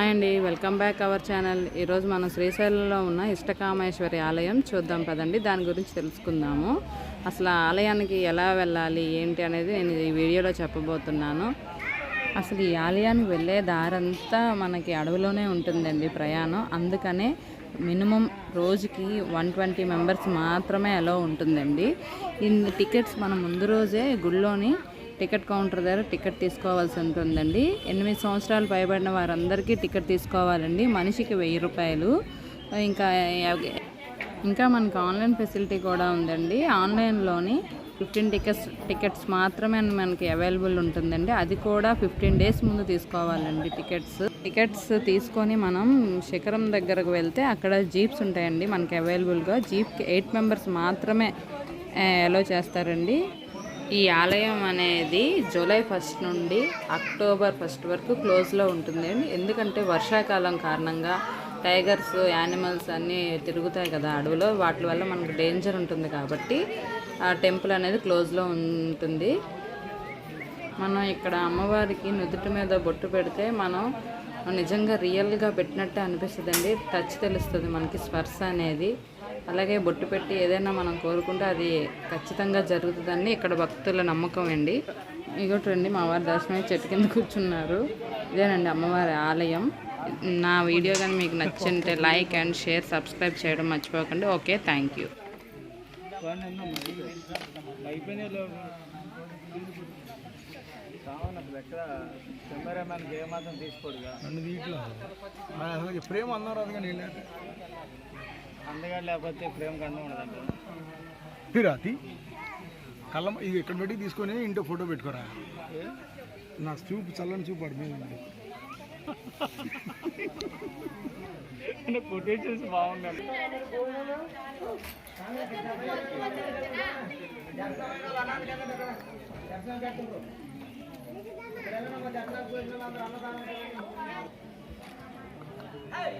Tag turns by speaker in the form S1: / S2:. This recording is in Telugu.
S1: హాయ్ అండి, వెల్కమ్ బ్యాక్ అవర్ ఛానల్. ఈరోజు మనం శ్రీశైలంలో ఉన్న ఇష్టకామేశ్వరి ఆలయం చూద్దాం పదండి. దాని గురించి తెలుసుకుందాము. అసలు ఆలయానికి ఎలా వెళ్ళాలి ఏంటి అనేది నేను ఈ వీడియోలో చెప్పబోతున్నాను. అసలు ఈ ఆలయానికి వెళ్ళే దారంతా మనకి అడవిలోనే ఉంటుందండి ప్రయాణం. అందుకనే మినిమం రోజుకి 120 మెంబర్స్ మాత్రమే అలో ఉంటుందండి. ఇన్ని టికెట్స్ మనం ముందు రోజే గుళ్ళోని టికెట్ కౌంటర్ దగ్గర టికెట్ తీసుకోవాల్సి ఉంటుందండి. 8 సంవత్సరాలు పైబడిన వారందరికీ టికెట్ తీసుకోవాలండి. మనిషికి 1000 రూపాయలు. ఇంకా మనకు ఆన్లైన్ ఫెసిలిటీ కూడా ఉందండి. ఆన్లైన్లోని 15 టికెట్స్ మాత్రమే మనకి అవైలబుల్ ఉంటుందండి. అది కూడా 15 డేస్ ముందు తీసుకోవాలండి టికెట్స్ తీసుకొని మనం శిఖరం దగ్గరకు వెళ్తే అక్కడ జీప్స్ ఉంటాయండి మనకి అవైలబుల్గా. జీప్కి 8 మెంబర్స్ మాత్రమే అలో చేస్తారండి. ఈ ఆలయం అనేది జూలై 1 నుండి అక్టోబర్ 1 వరకు క్లోజ్లో ఉంటుందండి. ఎందుకంటే వర్షాకాలం కారణంగా టైగర్స్, యానిమల్స్ అన్నీ తిరుగుతాయి కదా అడవిలో, వాటి వల్ల మనకు డేంజర్ ఉంటుంది కాబట్టి ఆ టెంపుల్ అనేది క్లోజ్లో ఉంటుంది. మనం ఇక్కడ అమ్మవారికి నుదుటి మీద బొట్టు పెడితే మనం నిజంగా రియల్గా పెట్టినట్టే అనిపిస్తుందండి. టచ్ తెలుస్తుంది మనకి, స్పర్శ అనేది. అలాగే బొట్టు పెట్టి ఏదైనా మనం కోరుకుంటే అది ఖచ్చితంగా జరుగుతుందని ఇక్కడ భక్తుల నమ్మకం అండి. ఇగోటండి మా వారి దర్శనం చెట్టు కింద కూర్చున్నారు. ఇదేనండి అమ్మవారి ఆలయం. నా వీడియో కానీ మీకు నచ్చింటే లైక్ అండ్ షేర్, సబ్స్క్రైబ్ చేయడం మర్చిపోకండి. Okay, thank you.
S2: ప్రేమ అన్నారు అది కానీ
S3: అందుకని లేకపోతే ప్రేమ కన్నా ఉండదంట.
S2: పిరాతి కళ్ళ ఇది ఇక్కడ పెట్టి తీసుకొని ఇంట్లో ఫోటో పెట్టుకోరా. నా చూపు చల్లని చూపు పడి మీద
S3: కొటేషన్స్ బాగుండాలి.
S4: Hey!